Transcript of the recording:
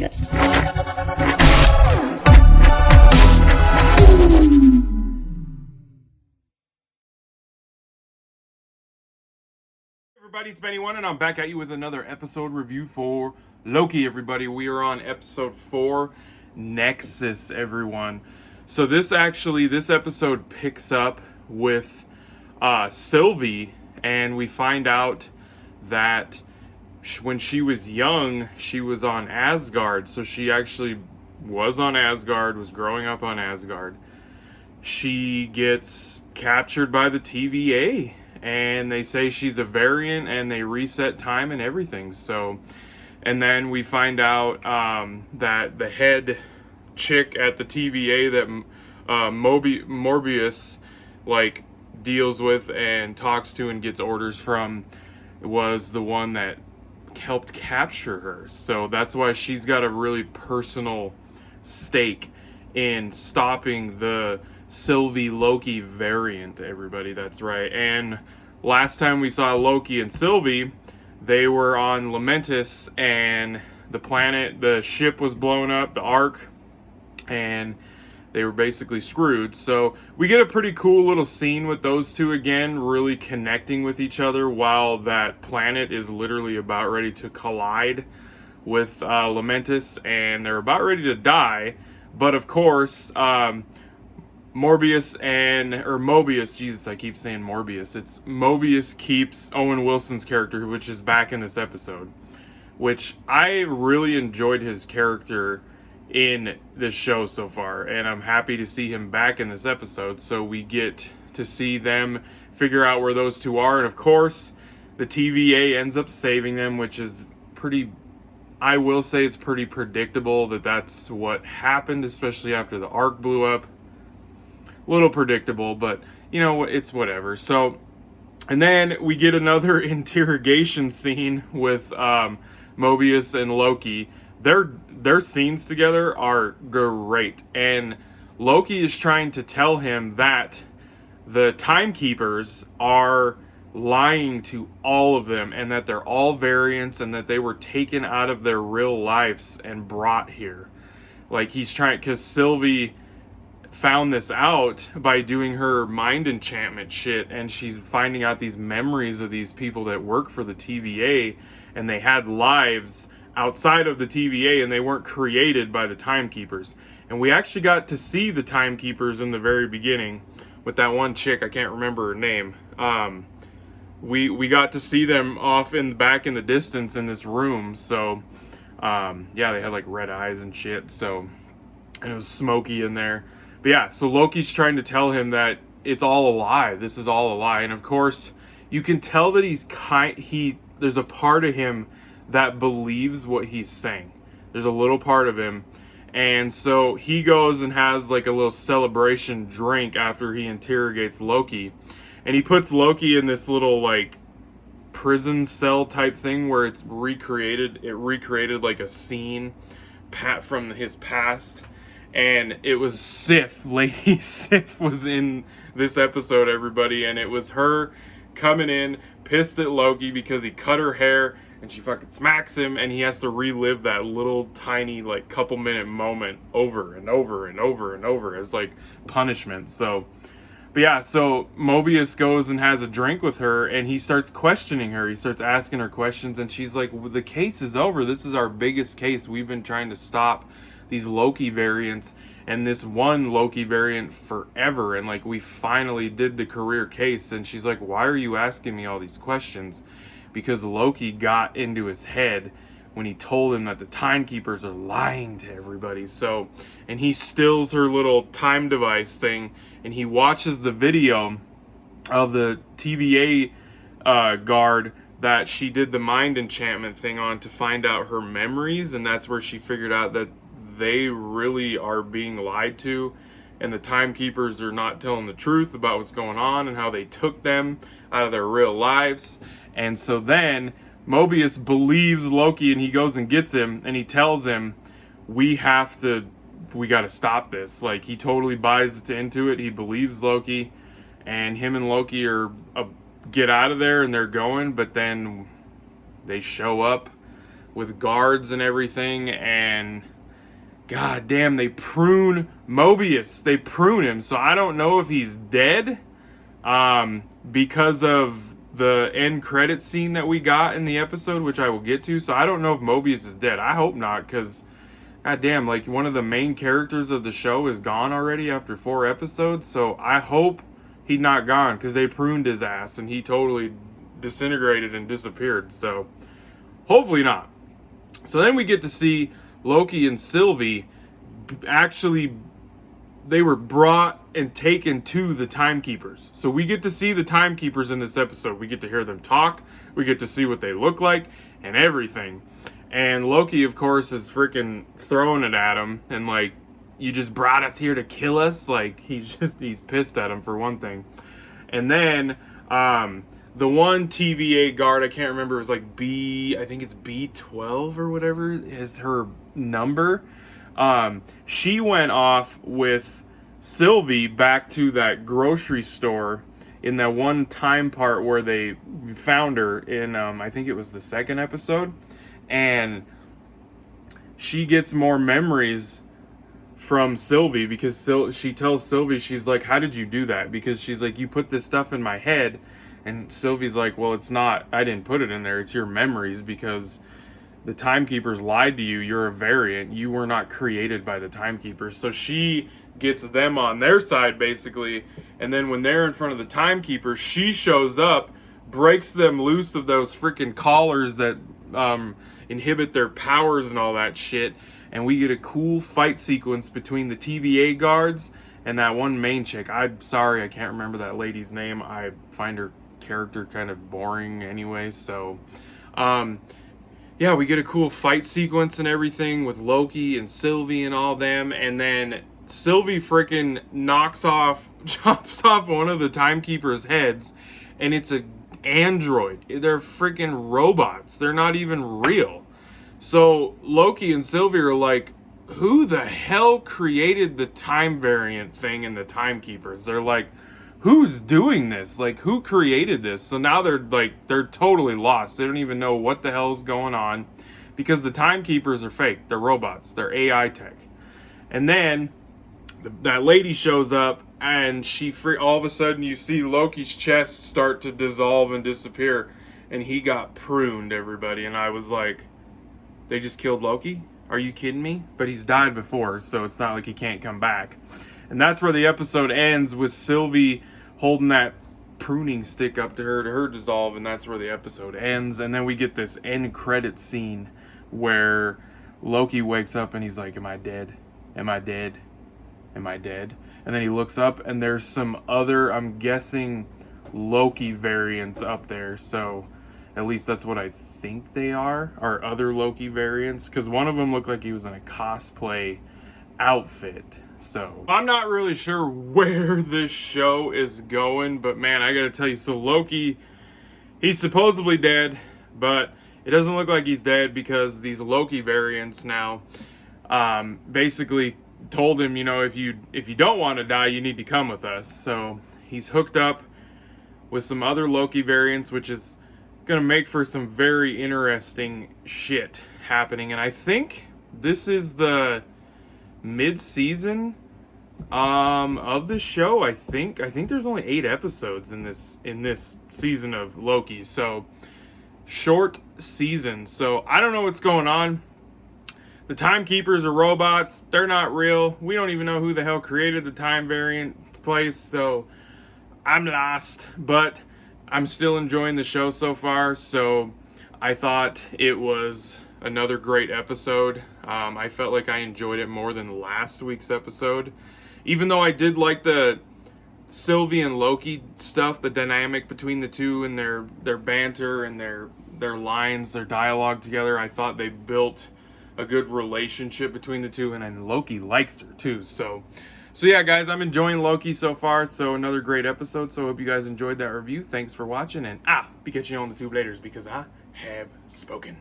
Everybody, it's Benny1, and I'm back at you with another episode review for Loki, everybody. We are on episode 4, Nexus, everyone. So this episode picks up with Sylvie, and we find out that when she was young, she was on Asgard. So she actually was on Asgard, was growing up on Asgard. She gets captured by the TVA. And they say she's a variant, and they reset time and everything. So, and then we find out that the head chick at the TVA that Morbius like deals with and talks to and gets orders from was the one that helped capture her. So that's why she's got a really personal stake in stopping the Sylvie Loki variant, everybody. That's right. And last time we saw Loki and Sylvie, they were on Lamentis, and the ship was blown up, the Ark, and they were basically screwed. So we get a pretty cool little scene with those two again, really connecting with each other while that planet is literally about ready to collide with Lamentis, and they're about ready to die. But of course, Mobius, Jesus, I keep saying Morbius. It's Mobius keeps Owen Wilson's character, which is back in this episode, which I really enjoyed his character in this show so far, and I'm happy to see him back in this episode. So we get to see them figure out where those two are, and of course, the TVA ends up saving them, which is I will say it's pretty predictable that that's what happened, especially after the Ark blew up. Little predictable, but you know, it's whatever. So, and then we get another interrogation scene with Mobius and Loki. Their scenes together are great, and Loki is trying to tell him that the timekeepers are lying to all of them, and that they're all variants, and that they were taken out of their real lives and brought here. Like, he's trying, because Sylvie found this out by doing her mind enchantment shit, and she's finding out these memories of these people that work for the TVA, and they had lives outside of the TVA, and they weren't created by the timekeepers. And we actually got to see the timekeepers in the very beginning with that one chick, I can't remember her name. We got to see them off in the back in the distance in this room. So yeah, they had like red eyes and shit, so, and it was smoky in there. But yeah, so Loki's trying to tell him that it's all a lie. This is all a lie. And of course, you can tell that there's a part of him that believes what he's saying. There's a little part of him. And so he goes and has like a little celebration drink after he interrogates Loki. And he puts Loki in this little like prison cell type thing where it's recreated. It recreated like a scene from his past. And it was Sif. Lady Sif was in this episode, everybody. And it was her coming in, pissed at Loki because he cut her hair. And she fucking smacks him. And he has to relive that little tiny, like, couple minute moment over and over and over and over as, like, punishment. So, but yeah, so Mobius goes and has a drink with her. And he starts questioning her. He starts asking her questions. And she's like, well, the case is over. This is our biggest case. We've been trying to stop these Loki variants and this one Loki variant forever, and like we finally did the career case. And she's like, why are you asking me all these questions? Because Loki got into his head when he told him that the timekeepers are lying to everybody. So, and he steals her little time device thing, and he watches the video of the TVA guard that she did the mind enchantment thing on to find out her memories, and that's where she figured out that they really are being lied to, and the timekeepers are not telling the truth about what's going on and how they took them out of their real lives. And so then Mobius believes Loki, and he goes and gets him, and he tells him, we got to stop this. Like, he totally buys into it. He believes Loki, and him and Loki get out of there, and they're going, but then they show up with guards and everything, and god damn, they prune Mobius. They prune him, so I don't know if he's dead because of the end credit scene that we got in the episode, which I will get to. So I don't know if Mobius is dead. I hope not, because god damn, like, one of the main characters of the show is gone already after 4 episodes, so I hope he's not gone, because they pruned his ass and he totally disintegrated and disappeared, so hopefully not. So then we get to see Loki and Sylvie actually, they were brought and taken to the Timekeepers. So we get to see the Timekeepers in this episode. We get to hear them talk, we get to see what they look like, and everything. And Loki, of course, is freaking throwing it at him, and like, you just brought us here to kill us? Like, he's pissed at him, for one thing. And then, the one TVA guard, I can't remember, it was like I think it's B12 or whatever is her number. She went off with Sylvie back to that grocery store in that one time part where they found her in, I think it was the 2nd episode. And she gets more memories from Sylvie, because she tells Sylvie, she's like, how did you do that? Because she's like, you put this stuff in my head. And Sylvie's like, well, it's not, I didn't put it in there, it's your memories, because the Timekeepers lied to you, you're a variant, you were not created by the Timekeepers. So she gets them on their side, basically, and then when they're in front of the Timekeepers, she shows up, breaks them loose of those freaking collars that inhibit their powers and all that shit, and we get a cool fight sequence between the TVA guards and that one main chick. I'm sorry, I can't remember that lady's name. I find her character kind of boring anyway, so yeah, we get a cool fight sequence and everything with Loki and Sylvie and all them, and then Sylvie freaking chops off one of the Timekeepers' heads, and it's a android. They're freaking robots. They're not even real. So Loki and Sylvie are like, who the hell created the time variant thing in the Timekeepers? They're like, who's doing this? Like, who created this? So now they're totally lost. They don't even know what the hell's going on, because the Timekeepers are fake. They're robots. They're AI tech. And then that lady shows up, and all of a sudden you see Loki's chest start to dissolve and disappear, and he got pruned, everybody. And I was like, they just killed Loki? Are you kidding me? But he's died before, so it's not like he can't come back. And that's where the episode ends, with Sylvie holding that pruning stick up to her dissolve, and that's where the episode ends. And then we get this end credit scene where Loki wakes up and he's like, am I dead? Am I dead? Am I dead? And then he looks up, and there's some other, I'm guessing, Loki variants up there. So at least that's what I think they are other Loki variants, because one of them looked like he was in a cosplay outfit. So I'm not really sure where this show is going, but man, I gotta tell you, so Loki, he's supposedly dead, but it doesn't look like he's dead, because these Loki variants now basically told him, you know, if you don't want to die, you need to come with us. So he's hooked up with some other Loki variants, which is gonna make for some very interesting shit happening. And I think this is the mid-season of the show. I think there's only 8 episodes in this season of Loki, so short season. So I don't know what's going on. The Timekeepers are robots. They're not real. We don't even know who the hell created the time variant place, so I'm lost, but I'm still enjoying the show so far. So I thought it was another great episode. I felt like I enjoyed it more than last week's episode, even though I did like the Sylvie and Loki stuff, the dynamic between the two, and their banter and their lines, their dialogue together. I thought they built a good relationship between the two, and then Loki likes her too. So yeah, guys, I'm enjoying Loki so far. So another great episode. So I hope you guys enjoyed that review. Thanks for watching, and be catching you on the tube later, because I have spoken.